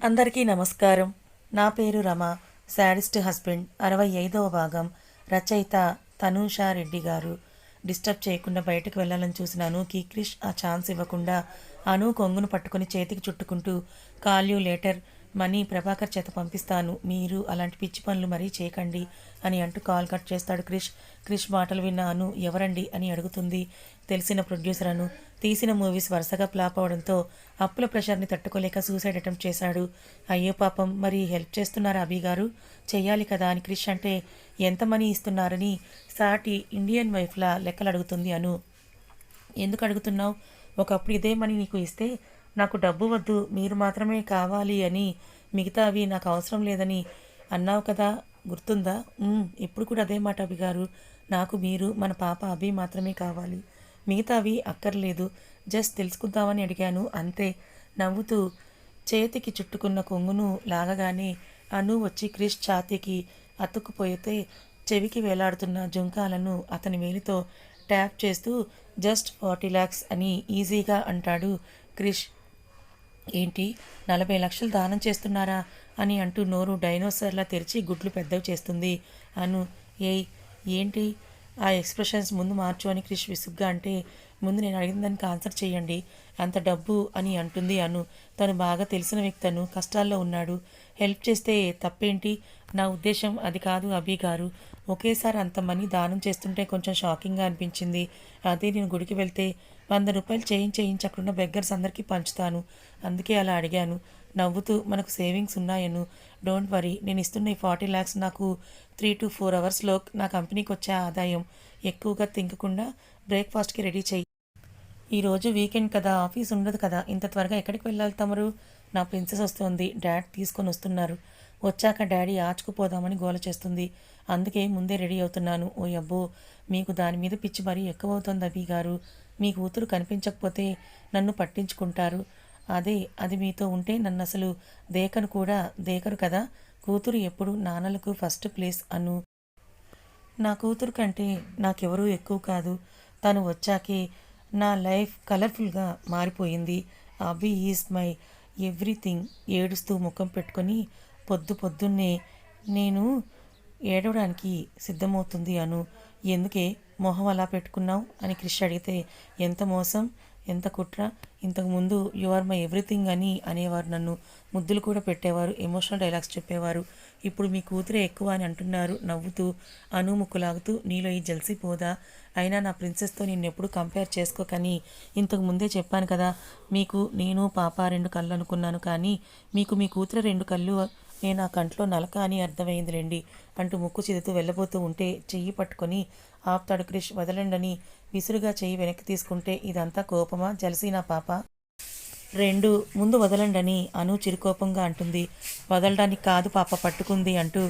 అందరికీ నమస్కారం. నా పేరు రమ. శాడిస్ట్ హస్బెండ్ 65వ భాగం. రచయిత తనూషా రెడ్డి గారు. డిస్టర్బ్ చేయకుండా బయటకు వెళ్ళాలని చూసిన అనుకి క్రిష్ ఆ ఛాన్స్ ఇవ్వకుండా అను కొంగును పట్టుకుని చేతికి చుట్టుకుంటూ call you later, money Prabhakar చేత పంపిస్తాను, మీరు అలాంటి పిచ్చి పనులు మరీ చేయకండి అని అంటూ కాల్ కట్ చేస్తాడు క్రిష్. క్రిష్ మాటలు విన్న అను ఎవరండి అని అడుగుతుంది. తెలిసిన ప్రొడ్యూసర్ అను. తీసిన మూవీస్ వరుసగా ఫ్లాప్ అవడంతో అప్పుల ప్రెషర్ని తట్టుకోలేక సూసైడ్ అటెంప్ట్ చేశాడు. అయ్యో పాపం, మరి హెల్ప్ చేస్తున్నారా అభి గారు? చెయ్యాలి కదా అని క్రిష్ అంటే ఎంత మనీ ఇస్తున్నారని సాటి ఇండియన్ వైఫ్లా లెక్కలు అడుగుతుంది అను. ఎందుకు అడుగుతున్నావు? ఒకప్పుడు ఇదే మనీ నీకు ఇస్తే నాకు డబ్బు వద్దు, మీరు మాత్రమే కావాలి అని, మిగతా అవి నాకు అవసరం లేదని అన్నావు కదా, గుర్తుందా? ఇప్పుడు కూడా అదే మాట అభి గారు. నాకు మీరు, మన పాప అభి మాత్రమే కావాలి, మిగతా అవి అక్కర్లేదు, జస్ట్ తెలుసుకుందామని అడిగాను అంతే. నవ్వుతూ చేతికి చుట్టుకున్న కొంగును లాగగానే అను వచ్చి క్రిష్ ఛాతీకి అతుక్కుపోయితే చెవికి వేలాడుతున్న జుంకాలను అతని వేలితో ట్యాప్ చేస్తూ జస్ట్ 40 lakhs అని ఈజీగా అంటాడు క్రిష్. ఏంటి, 40 లక్షలు దానం చేస్తున్నారా అని అంటూ నోరు డైనోసర్లా తెరిచి గుడ్లు పెద్దవి చేస్తుంది అను. ఏంటి ఆ ఎక్స్ప్రెషన్స్ ముందు మార్చు అని క్రిష్ విసుగ్గా అంటే, ముందు నేను అడిగిన దానికి ఆన్సర్ చేయండి, అంత డబ్బు అని అంటుంది అను. తను బాగా తెలిసిన వ్యక్తను, కష్టాల్లో ఉన్నాడు, హెల్ప్ చేస్తే తప్పేంటి? నా ఉద్దేశం అది కాదు అభి గారు. ఒకేసారి అంత మనీ దానం చేస్తుంటే కొంచెం షాకింగ్గా అనిపించింది. అదే నేను గుడికి వెళ్తే 100 రూపాయలు చేయించి అక్కడున్న బెగ్గర్స్ అందరికీ పంచుతాను, అందుకే అలా అడిగాను. నవ్వుతూ మనకు సేవింగ్స్ ఉన్నాయను, డోంట్ వరీ, నేను ఇస్తున్న ఈ 40 lakhs నాకు 3 to 4 అవర్స్లో నా కంపెనీకి వచ్చే ఆదాయం. ఎక్కువగా తింకకుండా బ్రేక్ఫాస్ట్కి రెడీ చెయ్యి. ఈరోజు వీకెండ్ కదా, ఆఫీస్ ఉండదు కదా, ఇంత త్వరగా ఎక్కడికి వెళ్ళాలి తమరు? నా ప్రిన్సెస్ వస్తుంది, డాడ్ తీసుకొని వస్తున్నారు, వచ్చాక డాడీ ఆచుకుపోదామని గోల చేస్తుంది, అందుకే ముందే రెడీ అవుతున్నాను. ఓ అబ్బో, మీకు దాని మీద పిచ్చి మరీ ఎక్కువ అవుతుంది అభి గారు. మీ కూతురు కనిపించకపోతే నన్ను పట్టించుకుంటారు, అది మీతో ఉంటే నన్ను అసలు దేకను కూడా దేకరు కదా. కూతురు ఎప్పుడు నాన్నలకు ఫస్ట్ ప్లేస్ అను. నా కూతురు కంటే నాకెవరూ ఎక్కువ కాదు, తను వచ్చాకే నా లైఫ్ కలర్ఫుల్గా మారిపోయింది. అభి ఈజ్ మై ఎవ్రీథింగ్. ఏడుస్తూ ముఖం పెట్టుకొని పొద్దున్నే నేను ఏడవడానికి సిద్ధమవుతుంది అను. ఎందుకే మొహం అలా పెట్టుకున్నావు అని క్రిష్ అడిగితే, ఎంత మోసం, ఎంత కుట్ర. ఇంతకుముందు యు ఆర్ మై ఎవ్రీథింగ్ అని అనేవారు, నన్ను ముద్దులు కూడా పెట్టేవారు, ఎమోషనల్ డైలాగ్స్ చెప్పేవారు, ఇప్పుడు మీ కూతురే ఎక్కువ అని అంటున్నారు నవ్వుతూ. అను ముక్కులాగుతూ, నీలో ఈ జల్సీ పోదా? అయినా నా ప్రిన్సెస్తో నిన్నెప్పుడు కంపేర్ చేసుకోకని ఇంతకు ముందే చెప్పాను కదా. మీకు నేను పాప 2 కళ్ళు అనుకున్నాను, కానీ మీకు మీ కూతురు 2 కళ్ళు, నేను ఆ కంట్లో నలక అని అర్థమైందిలేండి అంటూ ముక్కు చిదుతూ వెళ్ళబోతూ ఉంటే చెయ్యి పట్టుకొని ఆపుతాడు క్రిష్. వదలండని విసురుగా చెయ్యి వెనక్కి తీసుకుంటే, ఇదంతా కోపమా, జలసీ నా పాప? 2 ముందు వదలండని అను చిరుకోపంగా అంటుంది. వదలడానికి కాదు పాప, పట్టుకుంది అంటూ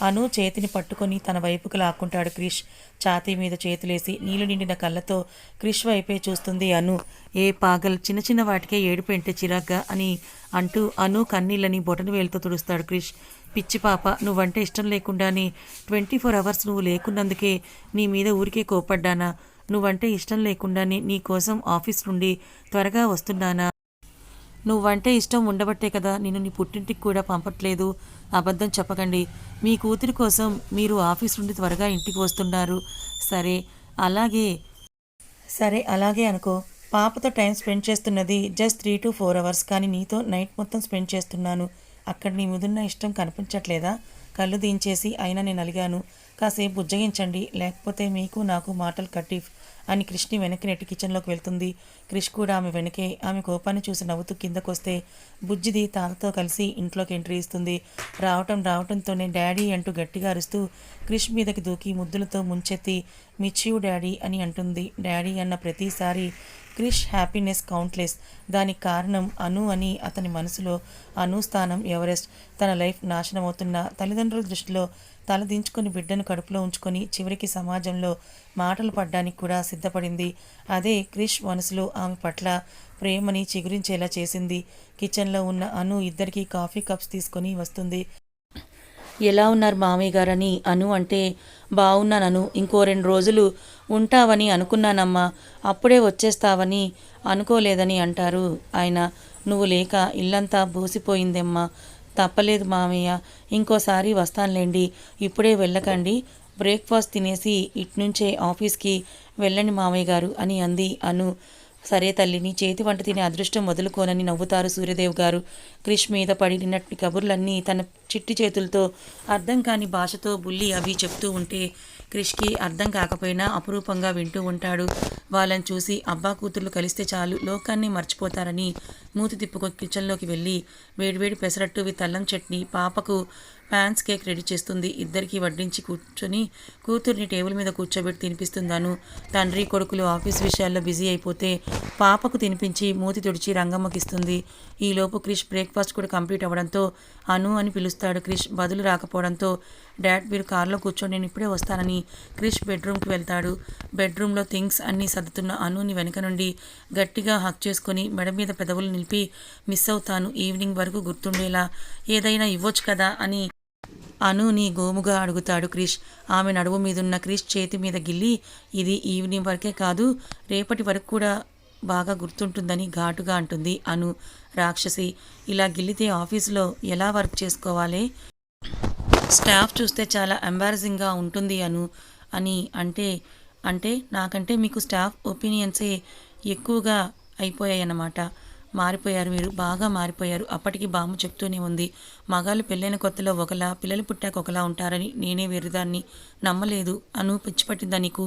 అను చేతిని పట్టుకొని తన వైపుకు లాక్కుంటాడు క్రిష్. ఛాతీ మీద చేతులేసి నీళ్లు నిండిన కళ్ళతో క్రిష్ వైపే చూస్తుంది అను. ఏ పాగల్, చిన్న చిన్న వాటికే ఏడుపేంటే చిరాగ్గా అని అంటూ అను కన్నీళ్ళని బొటను వేలుతో తుడుస్తాడు క్రిష్. పిచ్చి పాప, నువ్వంటే ఇష్టం లేకుండానే 24 hours నువ్వు లేకున్నందుకే నీ మీద ఊరికే కోపడ్డానా? నువ్వంటే ఇష్టం లేకుండానే నీ కోసం ఆఫీస్ నుండి త్వరగా వస్తున్నానా? నువ్వంటే ఇష్టం ఉండబట్టే కదా నిన్ను నీ పుట్టింటికి కూడా పంపట్లేదు. అబద్ధం చెప్పకండి, మీ కూతురి కోసం మీరు ఆఫీస్ నుండి త్వరగా ఇంటికి వస్తున్నారు. సరే అలాగే అనుకో. పాపతో టైం స్పెండ్ చేస్తున్నది జస్ట్ 3 to 4 hours, కానీ నీతో నైట్ మొత్తం స్పెండ్ చేస్తున్నాను. అక్కడ నీ ముదున్న ఇష్టం కనిపించట్లేదా? కళ్ళు దించేసి అయినా నేను అలిగాను, కాసేపు బుజ్జగించండి, లేకపోతే మీకు నాకు మాటలు కట్టిఫ్ అని క్రిష్ని వెనక్కి నెట్టి కిచెన్లోకి వెళ్తుంది. క్రిష్ కూడా ఆమె వెనకే. ఆమె కోపాన్ని చూసి నవ్వుతూ కిందకొస్తే బుజ్జిది తాతతో కలిసి ఇంట్లోకి ఎంట్రీ ఇస్తుంది. రావటంతోనే డాడీ అంటూ గట్టిగా అరుస్తూ క్రిష్ మీదకి దూకి ముద్దులతో ముంచెత్తి మిచ్ యూ డాడీ అని అంటుంది. డాడీ అన్న ప్రతిసారి క్రిష్ హ్యాపీనెస్ కౌంట్లెస్. దానికి కారణం అను అని అతని మనసులో అను స్థానం ఎవరెస్ట్. తన లైఫ్ నాశనమవుతున్న తల్లిదండ్రుల దృష్టిలో తలదించుకొని బిడ్డను కడుపులో ఉంచుకొని చివరికి సమాజంలో మాటలు పడ్డానికి కూడా సిద్ధపడింది. అదే క్రిష్ మనసులో ఆమె పట్ల ప్రేమని చిగురించేలా చేసింది. కిచెన్లో ఉన్న అను ఇద్దరికీ కాఫీ కప్స్ తీసుకొని వస్తుంది. ఎలా ఉన్నారు మామయ్య గారని అను అంటే, బాగున్నానను, ఇంకో 2 రోజులు ఉంటావని అనుకున్నానమ్మా, అప్పుడే వచ్చేస్తావని అనుకోలేదని అంటారు ఆయన. నువ్వు లేక ఇల్లంతా బోసిపోయిందమ్మా. తప్పలేదు మామయ్య, ఇంకోసారి వస్తానులేండి. ఇప్పుడే వెళ్ళకండి, బ్రేక్ఫాస్ట్ తినేసి ఇట్నుంచే ఆఫీస్కి వెళ్ళండి మామయ్య గారు అని అంది అను. సరే తల్లిని చేతి వంట తినే అదృష్టం వదులుకోనని నవ్వుతారు సూర్యదేవ్ గారు. క్రిష్ మీద పడి నిన్నటి కబుర్లన్నీ తన చిట్టి చేతులతో అర్థం కాని భాషతో బుల్లి అవి చెప్తూ ఉంటే క్రిష్కి అర్థం కాకపోయినా అపురూపంగా వింటూ ఉంటాడు. వాళ్ళని చూసి అబ్బా కూతుర్లు కలిస్తే చాలు లోకాన్ని మర్చిపోతారని మూతి తిప్పుకొని కిచెన్లోకి వెళ్ళి వేడివేడి పెసరట్టు విత్ అల్లం చట్నీ, పాపకు ప్యాన్స్ కేక్ రెడీ చేస్తుంది. ఇద్దరికి వడ్డించి కూర్చొని కూతుర్ని టేబుల్ మీద కూర్చోబెట్టి తినిపిస్తుందాను. తండ్రి కొడుకులు ఆఫీస్ విషయాల్లో బిజీ అయిపోతే పాపకు తినిపించి మూతి తుడిచి రంగమ్మకిస్తుంది. ఈలోపు క్రిష్ బ్రేక్ఫాస్ట్ కూడా కంప్లీట్ అవ్వడంతో అను అని పిలుస్తాడు. క్రిష్ బదులు రాకపోవడంతో డాడ్ మీరు కారులో కూర్చొని నేను ఇప్పుడే వస్తానని క్రిష్ బెడ్రూమ్కి వెళ్తాడు. బెడ్రూమ్లో థింగ్స్ అన్నీ సర్దుతున్న అనుని వెనక నుండి గట్టిగా హక్ చేసుకొని మెడ మీద పెదవులు నిలిపి మిస్ అవుతాను, ఈవినింగ్ వరకు గుర్తుండేలా ఏదైనా ఇవ్వొచ్చు కదా అని అనుని గోముగా అడుగుతాడు క్రిష్. ఆమె నడుము మీదున్న క్రిష్ చేతి మీద గిల్లి ఇది ఈవినింగ్ వరకే కాదు రేపటి వరకు కూడా బాగా గుర్తుంటుందని ఘాటుగా అంటుంది అను. రాక్షసి, ఇలా గిల్లితే ఆఫీసులో ఎలా వర్క్ చేసుకోవాలి? స్టాఫ్ చూస్తే చాలా ఎంబారసింగ్గా ఉంటుంది అను అని అంటే నాకంటే మీకు స్టాఫ్ ఒపీనియన్సే ఎక్కువగా అయిపోయాయన్నమాట. మారిపోయారు, మీరు బాగా మారిపోయారు. అప్పటికి బామ్మ చెప్తూనే ఉంది, మగాళ్ళు పెళ్ళైన కొత్తలో ఒకలా, పిల్లలు పుట్టాక ఒకలా ఉంటారని. నేనే వేరేదాన్ని నమ్మలేదు. అను పిచ్చి పట్టిందా నీకు?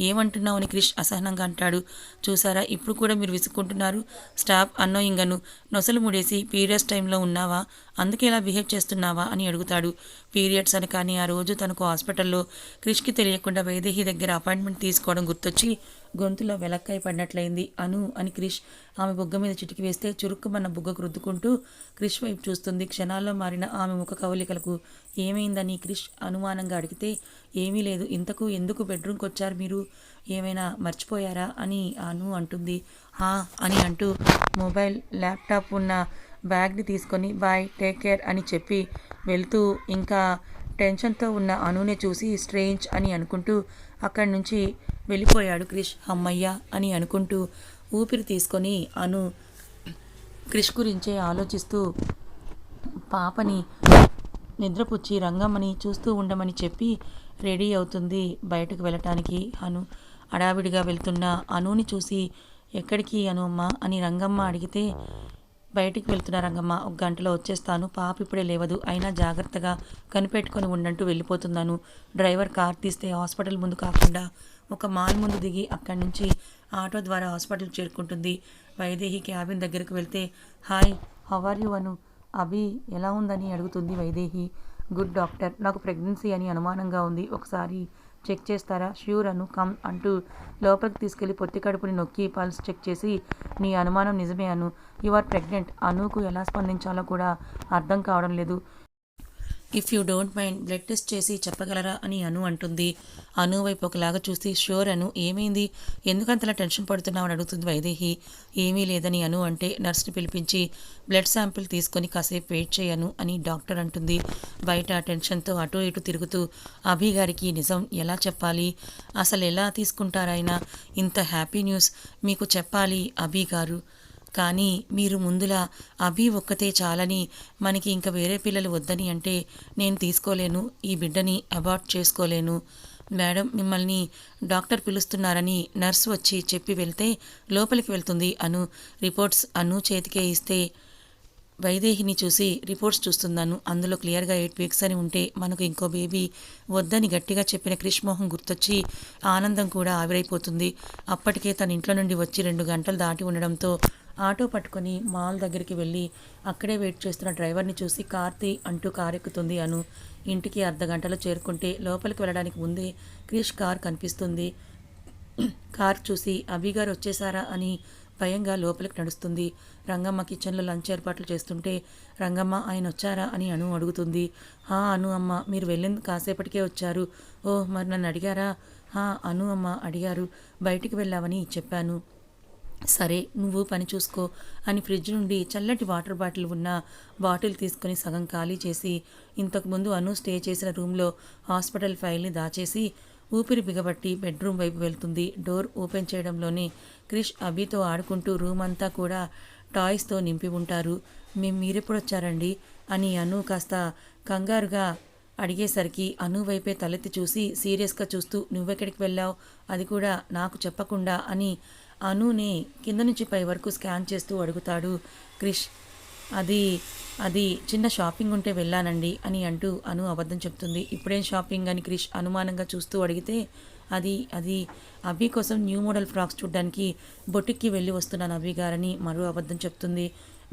ఏమంటున్నావు అని క్రిష్ అసహనంగా అంటాడు. చూసారా ఇప్పుడు కూడా మీరు విసుక్కుంటున్నారు. స్టాప్ అన్నోయింగను నొసలు ముడేసి పీరియడ్స్ టైంలో ఉన్నావా అందుకే ఇలా బిహేవ్ చేస్తున్నావా అని అడుగుతాడు. పీరియడ్స్ అని కానీ ఆ రోజు తనకు హాస్పిటల్లో క్రిష్కి తెలియకుండా వైదేహి దగ్గర అపాయింట్మెంట్ తీసుకోవడం గుర్తొచ్చి గొంతులో వెలక్కాయ పడినట్లయింది. అను అని క్రిష్ ఆమె బుగ్గ మీద చిటికి వేస్తే చురుక్కుమన్న బుగ్గకు రుద్దుకుంటూ క్రిష్ వైపు చూస్తుంది. క్షణాల్లో మారిన ఆమె ముఖ కవలికలకు ఏమైందని క్రిష్ అనుమానంగా అడిగితే ఏమీ లేదు. ఇంతకు ఎందుకు బెడ్రూమ్కి వచ్చారు మీరు? ఏమైనా మర్చిపోయారా అని అను అంటుంది. హా అని అంటూ మొబైల్ ల్యాప్టాప్ ఉన్న బ్యాగ్ని తీసుకొని బాయ్ టేక్ కేర్ అని చెప్పి వెళ్తూ ఇంకా టెన్షన్తో ఉన్న అనునే చూసి స్ట్రేంజ్ అని అనుకుంటూ అక్కడి నుంచి వెళ్ళిపోయాడు క్రిష్. అమ్మయ్య అని అనుకుంటూ ఊపిరి తీసుకొని అను క్రిష్ గురించే ఆలోచిస్తూ పాపని నిద్రపుచ్చి రంగమ్మని చూస్తూ ఉండమని చెప్పి రెడీ అవుతుంది బయటకు వెళ్ళటానికి. అను హడావిడిగా వెళ్తున్న అనుని చూసి ఎక్కడికి అను అమ్మ అని రంగమ్మ అడిగితే బయటికి వెళ్తున్నా రంగమ్మ, ఒక గంటలో వచ్చేస్తాను, పాప ఇప్పుడే లేవదు, అయినా జాగ్రత్తగా కనిపెట్టుకొని ఉండంటూ వెళ్ళిపోతున్నాను. డ్రైవర్ కార్ తీస్తే హాస్పిటల్ ముందు కాకుండా ఒక మాల్ ముందు దిగి అక్కడి నుంచి ఆటో ద్వారా హాస్పిటల్కి చేరుకుంటుంది. వైదేహి క్యాబిన్ దగ్గరకు వెళ్తే హాయ్ హౌ ఆర్ యు అను, అభి ఎలా ఉందని అడుగుతుంది వైదేహి. గుడ్ డాక్టర్, నాకు ప్రెగ్నెన్సీ అని అనుమానంగా ఉంది, ఒకసారి చెక్ చేస్తారా? ష్యూర్ అను, కమ్ అంటూ లోపలికి తీసుకెళ్లి పొత్తి కడుపుని నొక్కి పల్స్ చెక్ చేసి నీ అనుమానం నిజమే అను, యు ఆర్ ప్రెగ్నెంట్. అనుకు ఎలా స్పందించాలో కూడా అర్థం కావడం లేదు. If you don't mind blood test చేసి చెప్పగలరా అని అను అంటుంది. అను వైపు ఒకలాగా చూసి ష్యూర్ అను, ఏమైంది, ఎందుకంతలా టెన్షన్ పడుతున్నావు అని అడుగుతుంది వైదేహి. ఏమీ లేదని అను అంటే నర్స్ని పిలిపించి బ్లడ్ శాంపిల్ తీసుకొని కాసేపు వెయిట్ చేయను అని డాక్టర్ అంటుంది. బయట టెన్షన్తో అటు ఇటు తిరుగుతూ అభి గారికి నిజం ఎలా చెప్పాలి, అసలు ఎలా తీసుకుంటారాయన, ఇంత హ్యాపీ న్యూస్ మీకు చెప్పాలి అభి గారు, కానీ మీరు ముందులా అభి ఒక్కతే చాలని మనకి ఇంకా వేరే పిల్లలు వద్దని అంటే నేను తీసుకోలేను, ఈ బిడ్డని అబార్ట్ చేసుకోలేను. మేడం మిమ్మల్ని డాక్టర్ పిలుస్తున్నారని నర్స్ వచ్చి చెప్పి వెళ్తే లోపలికి వెళ్తుంది అను. రిపోర్ట్స్ అను చేతికే ఇస్తే వైదేహిని చూసి రిపోర్ట్స్ చూస్తున్నాను, అందులో క్లియర్గా 8 వీక్స్ అని ఉంటే మనకు ఇంకో బేబీ వద్దని గట్టిగా చెప్పిన క్రిష్ మోహన్ గుర్తొచ్చి ఆనందం కూడా ఆవిరైపోతుంది. అప్పటికే తన ఇంట్లో నుండి వచ్చి 2 గంటలు దాటి ఉండడంతో ఆటో పట్టుకొని మాల్ దగ్గరికి వెళ్ళి అక్కడే వెయిట్ చేస్తున్న డ్రైవర్ని చూసి కార్తీ అంటూ కారు ఎక్కుతుంది అను. ఇంటికి అర్ధగంటలో చేరుకుంటే లోపలికి వెళ్ళడానికి ముందే క్రిష్ కార్ కనిపిస్తుంది. కార్ చూసి అభిగారు వచ్చేసారా అని భయంగా లోపలికి నడుస్తుంది. రంగమ్మ కిచెన్లో లంచ్ ఏర్పాట్లు చేస్తుంటే రంగమ్మ ఆయన వచ్చారా అని అను అడుగుతుంది. హా అను అమ్మ, మీరు వెళ్ళింది కాసేపటికే వచ్చారు. ఓ మరి నన్ను అడిగారా? హా అను అమ్మ అడిగారు, బయటికి వెళ్ళావని చెప్పాను. సరే నువ్వు పని చూసుకో అని ఫ్రిడ్జ్ నుండి చల్లటి వాటర్ బాటిల్ ఉన్న బాటిల్ తీసుకొని సగం ఖాళీ చేసి ఇంతకుముందు అను స్టే చేసిన రూమ్లో హాస్పిటల్ ఫైల్ని దాచేసి ఊపిరి బిగబట్టి బెడ్రూమ్ వైపు వెళ్తుంది. డోర్ ఓపెన్ చేయడంలోనే క్రిష్ అభితో ఆడుకుంటూ రూమ్ అంతా కూడా టాయ్స్తో నింపి ఉంటారు. మీరెప్పుడు వచ్చారండి అని అను కాస్త కంగారుగా అడిగేసరికి అను వైపే తలెత్తి చూసి సీరియస్గా చూస్తూ నువ్వెక్కడికి వెళ్ళావు, అది కూడా నాకు చెప్పకుండా అని అనుని కింద నుంచి పై వరకు స్కాన్ చేస్తూ అడుగుతాడు క్రిష్. అది అది చిన్న షాపింగ్ ఉంటే వెళ్ళానండి అని అంటూ అను అబద్ధం చెప్తుంది. ఇప్పుడేం షాపింగ్ అని క్రిష్ అనుమానంగా చూస్తూ అడిగితే అది అది అభి కోసం న్యూ మోడల్ ఫ్రాక్స్ చూడ్డానికి బొటిక్కి వెళ్ళి వస్తున్నాను అభి గారని మరో అబద్ధం చెప్తుంది.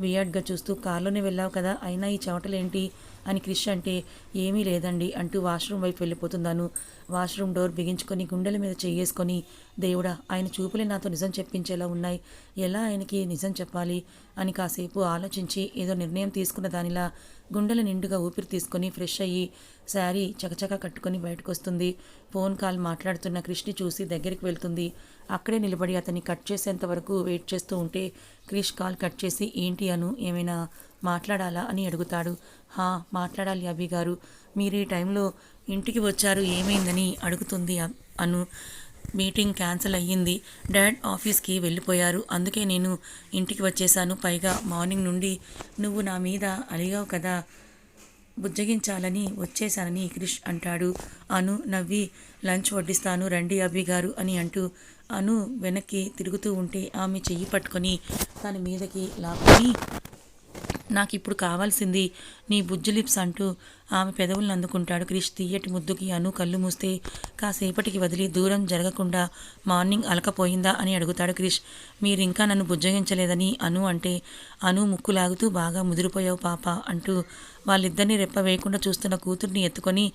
వియర్డ్గా చూస్తూ కార్లోనే వెళ్ళావు కదా, అయినా ఈ చెమటలేంటి అని క్రిష్ అంటే ఏమీ లేదండి అంటూ వాష్రూమ్ వైపు వెళ్ళిపోతున్నాను. వాష్రూమ్ డోర్ బిగించుకొని గుండెల మీద చెయ్యేసుకొని దేవుడా ఆయన చూపులే నాతో నిజం చెప్పించేలా ఉన్నాయి, ఎలా ఆయనకి నిజం చెప్పాలి అని కాసేపు ఆలోచించి ఏదో నిర్ణయం తీసుకున్న దానిలా గుండెల నిండుగా ఊపిరి తీసుకొని ఫ్రెష్ అయ్యి శారీ చకచకా కట్టుకొని బయటకు వస్తుంది. ఫోన్ కాల్ మాట్లాడుతున్న క్రిష్ని చూసి దగ్గరికి వెళ్తుంది. అక్కడే నిలబడి అతన్ని కట్ చేసేంత వరకు వెయిట్ చేస్తూ ఉంటే క్రిష్ కాల్ కట్ చేసి ఏంటి అను ఏమైనా మాట్లాడాలా అని అడుగుతాడు. మాట్లాడాలి అభి గారు, మీరు ఈ టైంలో ఇంటికి వచ్చారు ఏమైందని అడుగుతుంది అను. మీటింగ్ క్యాన్సిల్ అయ్యింది, డాడ్ ఆఫీస్కి వెళ్ళిపోయారు, అందుకే నేను ఇంటికి వచ్చేసాను. పైగా మార్నింగ్ నుండి నువ్వు నా మీద అలిగావు కదా, బుజ్జగించాలని వచ్చేశానని క్రిష్ అంటాడు. అను నవ్వి లంచ్ వడ్డిస్తాను రండి అభి గారు అని అంటూ అను వెనక్కి తిరుగుతూ ఉంటే ఆమె చెయ్యి పట్టుకొని తన మీదకి లాక్కొని నాకు ఇప్పుడు కావాల్సింది నీ బుజ్జి లిప్స్ అంటూ ఆమె పెదవులను అందుకుంటాడు క్రిష్. తీయటి ముద్దుకి అను కళ్ళు మూస్తే కాసేపటికి వదిలి దూరం జరగకుండా మార్నింగ్ అలకపోయిందా అని అడుగుతాడు క్రిష్. మీరింకా నన్ను బుజ్జగించలేదని అను అంటే అను ముక్కు లాగుతూ బాగా ముదిరిపోయావు పాప అంటూ వాళ్ళిద్దరినీ రెప్ప వేయకుండా చూస్తున్న కూతుర్ని ఎత్తుకొని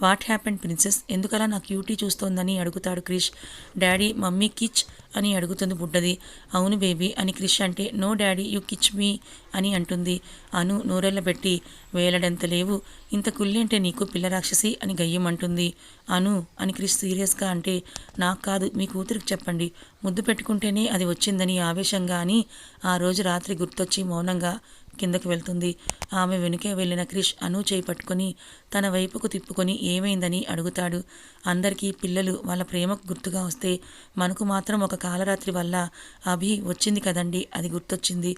వాట్ హ్యాపెండ్ ప్రిన్సెస్, ఎందుకలా నా క్యూటీ చూస్తోందని అడుగుతాడు క్రిష్. డాడీ మమ్మీ కిచ్ అని అడుగుతుంది బుడ్డది. అవును బేబీ అని క్రిష్ అంటే నో డాడీ యూ కిచ్ మీ అని అంటుంది. అను నూరెళ్ళబెట్టి వేలడంత లేవు, ఇంత కుళ్ళేంటే నీకు పిల్ల రాక్షసి అని గయ్యమంటుంది. అను అని క్రిష్ సీరియస్గా అంటే నాకు కాదు మీ కూతురికి చెప్పండి, ముద్దు పెట్టుకుంటేనే అది వచ్చిందని ఆవేశంగా అని ఆ రోజు రాత్రి గుర్తొచ్చి మౌనంగా కిందకి వెళ్తుంది. ఆమె వెనుకే వెళ్ళిన క్రిష్ అను చేయి పట్టుకొని తన వైపుకు తిప్పుకొని ఏమైందని అడుగుతాడు. అందరికీ పిల్లలు వాళ్ళ ప్రేమకు గుర్తుగా వస్తే మనకు మాత్రం ఒక కాలరాత్రి వల్ల అభి వచ్చింది కదండి, అది గుర్తొచ్చింది.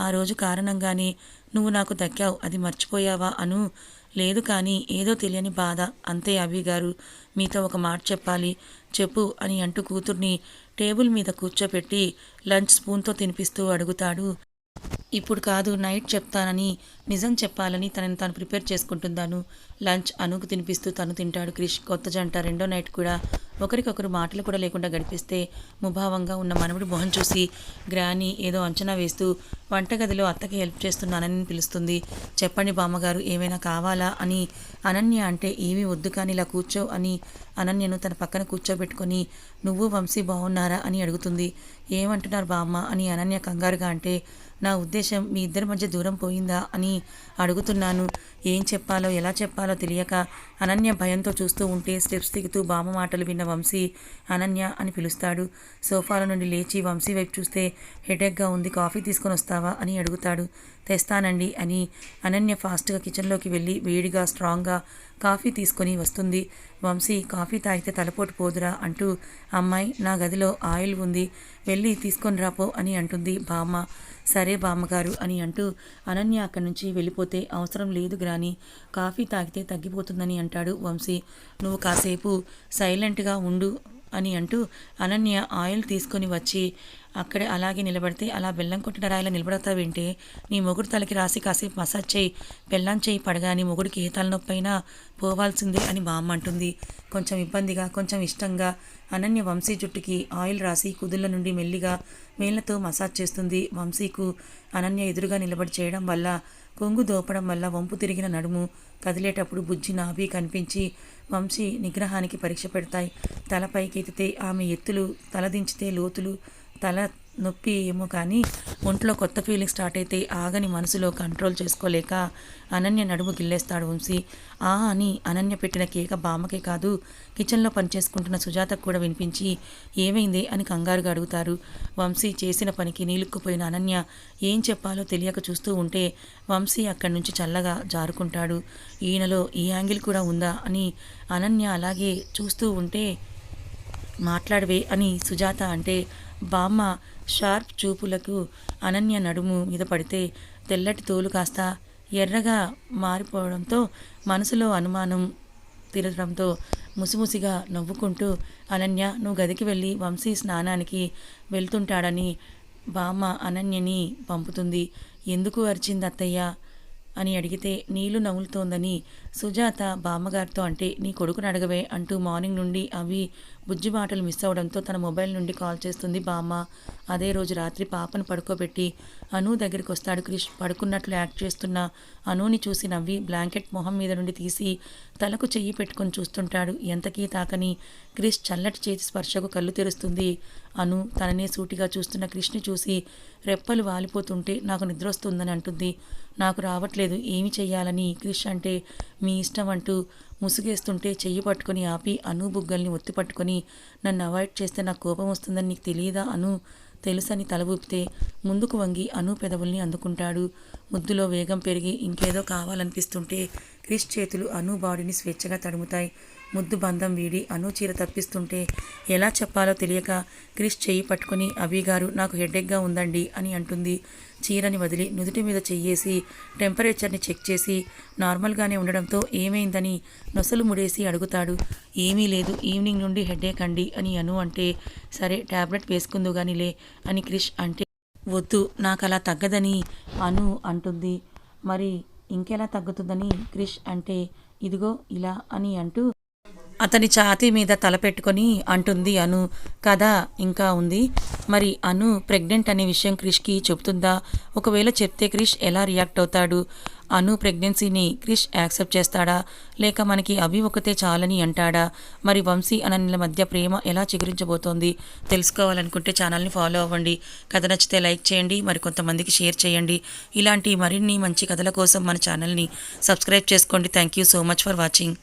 ఆ రోజు కారణంగానే నువ్వు నాకు దక్కావు, అది మర్చిపోయావా అను. లేదు కానీ ఏదో తెలియని బాధ అంతే అభి గారు, మీతో ఒక మాట చెప్పాలి. చెప్పు అని అంటూ కూతుర్ని టేబుల్ మీద కూర్చోపెట్టి లంచ్ స్పూన్తో తినిపిస్తూ అడుగుతాడు. ఇప్పుడు కాదు నైట్ చెప్తానని నిజం చెప్పాలని తనని తాను ప్రిపేర్ చేసుకుంటున్నాను. లంచ్ అనుకు తినిపిస్తూ తను తింటాడు క్రిష్. కొత్త జంట రెండో నైట్ కూడా ఒకరికొకరు మాటలు కూడా లేకుండా గడిపిస్తే ముభావంగా ఉన్న మనవడి మొహం చూసి గ్రాని ఏదో అంచనా వేస్తూ వంటగదిలో అత్తకి హెల్ప్ చేస్తున్నానని పిలుస్తుంది. చెప్పండి బామ్మగారు ఏమైనా కావాలా అని అనన్య అంటే ఏమీ వద్దు కానీ ఇలా కూర్చో అని అనన్యను తన పక్కన కూర్చోబెట్టుకొని నువ్వు వంశీ బాగున్నారా అని అడుగుతుంది. ఏమంటున్నారు బామ్మ అని అనన్య కంగారుగా అంటే నా ఉద్దేశం మీ ఇద్దరి మధ్య దూరం పోయిందా అని అడుగుతున్నాను. ఏం చెప్పాలో ఎలా చెప్పాలో తెలియక అనన్య భయంతో చూస్తూ ఉంటే స్టెప్స్ దిగుతూ బామ్మ మాటలు విన్న వంశీ అనన్య అని పిలుస్తాడు. సోఫాల నుండి లేచి వంశీ వైపు చూస్తే హెడేక్గా ఉంది, కాఫీ తీసుకొని వస్తావా అని అడుగుతాడు. తెస్తానండి అని అనన్య ఫాస్ట్గా కిచెన్లోకి వెళ్ళి వేడిగా స్ట్రాంగ్గా కాఫీ తీసుకొని వస్తుంది. వంశీ కాఫీ తాగితే తలపోటు పోదురా అంటూ అమ్మాయి నా గదిలో ఆయిల్ ఉంది వెళ్ళి తీసుకొని రాపో అని అంటుంది బామ్మ. సరే బామ్మగారు అని అంటూ అనన్య అక్కడి నుంచి వెళ్ళిపోతే అవసరం లేదు గ్రాని, కాఫీ తాగితే తగ్గిపోతుందని అంటాడు వంశీ. నువ్వు కాసేపు సైలెంట్గా ఉండు అని అంటూ అనన్య ఆయిల్ తీసుకొని వచ్చి అక్కడే అలాగే నిలబడితే అలా బెల్లం కొట్టిన రాయిలా నిలబడతావేంటే, నీ మొగుడు తలకి రాసి కాసేపు మసాజ్ చేయి, బెల్లం చేయి పడగాని మొగుడికి ఏ తలనొప్పి అయినా పోవాల్సిందే అని బామ్మ అంటుంది. కొంచెం ఇబ్బందిగా కొంచెం ఇష్టంగా అనన్య వంశీ జుట్టుకి ఆయిల్ రాసి కుదుళ్ళ నుండి మెల్లిగా వేళ్లతో మసాజ్ చేస్తుంది. వంశీకు అనన్య ఎదురుగా నిలబడి చేయడం వల్ల కొంగు దోపడం వల్ల వంపు తిరిగిన నడుము, కదిలేటప్పుడు బుజ్జి నాభి కనిపించి వంశీ నిగ్రహానికి పరీక్ష పెడతాయి. తలపైకి ఎత్తితే ఆమె ఎత్తులు, తలదించితే లోతులు, తల నొప్పి ఏమో కానీ ఒంట్లో కొత్త ఫీలింగ్ స్టార్ట్ అయితే ఆగని మనసులో కంట్రోల్ చేసుకోలేక అనన్య నడుము గిల్లేస్తాడు వంశీ. అని అనన్య పెట్టిన కేక బామ్మకే కాదు కిచెన్లో పనిచేసుకుంటున్న సుజాతకు కూడా వినిపించి ఏమైంది అని కంగారుగా అడుగుతారు. వంశీ చేసిన పనికి నీలుక్కుపోయిన అనన్య ఏం చెప్పాలో తెలియక చూస్తూ ఉంటే వంశీ అక్కడి నుంచి చల్లగా జారుకుంటాడు. ఈయనలో ఈ యాంగిల్ కూడా ఉందా అని అనన్య అలాగే చూస్తూ ఉంటే మాట్లాడవే అని సుజాత అంటే బామ్మ షార్ప్ చూపులకు అనన్య నడుము మీద పడితే తెల్లటి తోలు కాస్త ఎర్రగా మారిపోవడంతో మనసులో అనుమానం తిరగడంతో ముసిముసిగా నవ్వుకుంటూ, అనన్య, నువ్వు గదికి వెళ్ళి వంశీ స్నానానికి వెళ్తుంటాడని బామ్మ అనన్యని పంపుతుంది. ఎందుకు అరిచింది అత్తయ్య అని అడిగితే నీళ్లు నవ్వులుతోందని సుజాత బామ్మగారితో అంటే నీ కొడుకుని అడగవే అంటూ మార్నింగ్ నుండి అవి బుజ్జి మాటలు మిస్ అవడంతో తన మొబైల్ నుండి కాల్ చేస్తుంది బామ్మ. అదే రోజు రాత్రి పాపను పడుకోబెట్టి అను దగ్గరికి వస్తాడు క్రిష్. పడుకున్నట్లు యాక్ట్ చేస్తున్న అనుని చూసి నవ్వి బ్లాంకెట్ మొహం మీద నుండి తీసి తలకు చెయ్యి పెట్టుకొని చూస్తుంటాడు. ఎంతకీ తాకని క్రిష్ చల్లటి చేతి స్పర్శకు కళ్ళు తెరుస్తుంది. అను తననే సూటిగా చూస్తున్న క్రిష్ని చూసి రెప్పలు వాలిపోతుంటే నాకు నిద్ర వస్తుందని అంటుంది. నాకు రావట్లేదు, ఏమి చెయ్యాలని క్రిష్ అంటే మీ ఇష్టం అంటూ ముసుగేస్తుంటే చెయ్యి పట్టుకొని ఆపి అను బుగ్గల్ని ఒత్తి పట్టుకొని నన్ను అవాయిడ్ చేస్తే నాకు కోపం వస్తుందని నీకు తెలియదా అను? తెలుసని తల ఊపితే ముందుకు వంగి అను పెదవుల్ని అందుకుంటాడు. ముద్దులో వేగం పెరిగి ఇంకేదో కావాలనిపిస్తుంటే క్రిష్ చేతులు అను బాడీని స్వేచ్ఛగా తడుముతాయి. ముద్దు బంధం వీడి అను చీర తప్పిస్తుంటే ఎలా చెప్పాలో తెలియక క్రిష్ చెయ్యి పట్టుకుని అభిగారు నాకు హెడేక్గా ఉందండి అని అంటుంది. చీరని వదిలి నుదుటి మీద చెయ్యేసి టెంపరేచర్ని చెక్ చేసి నార్మల్గానే ఉండడంతో ఏమైందని నొసలు ముడేసి అడుగుతాడు. ఏమీ లేదు, ఈవినింగ్ నుండి హెడేక్ అండి అని అను అంటే సరే టాబ్లెట్ వేసుకుందు గానిలే అని క్రిష్ అంటే వద్దు నాకు అలా తగ్గదని అను అంటుంది. మరి ఇంకెలా తగ్గుతుందని క్రిష్ అంటే ఇదిగో ఇలా అని అంటూ అతని ఛాతీ మీద తలపెట్టుకొని అంటుంది అను. కథ ఇంకా ఉంది. మరి అను ప్రెగ్నెంట్ అనే విషయం క్రిష్కి చెబుతుందా? ఒకవేళ చెప్తే క్రిష్ ఎలా రియాక్ట్ అవుతాడు? అను ప్రెగ్నెన్సీని క్రిష్ యాక్సెప్ట్ చేస్తాడా, లేక మనకి అవి ఒకతే చాలని అంటాడా? మరి వంశీ అనన్యల మధ్య ప్రేమ ఎలా చిగురించబోతోంది తెలుసుకోవాలనుకుంటే ఛానల్ని ఫాలో అవ్వండి. కథ నచ్చితే లైక్ చేయండి, మరి కొంతమందికి షేర్ చేయండి. ఇలాంటి మరిన్ని మంచి కథల కోసం మన ఛానల్ని సబ్స్క్రైబ్ చేసుకోండి. Thank you so much for watching.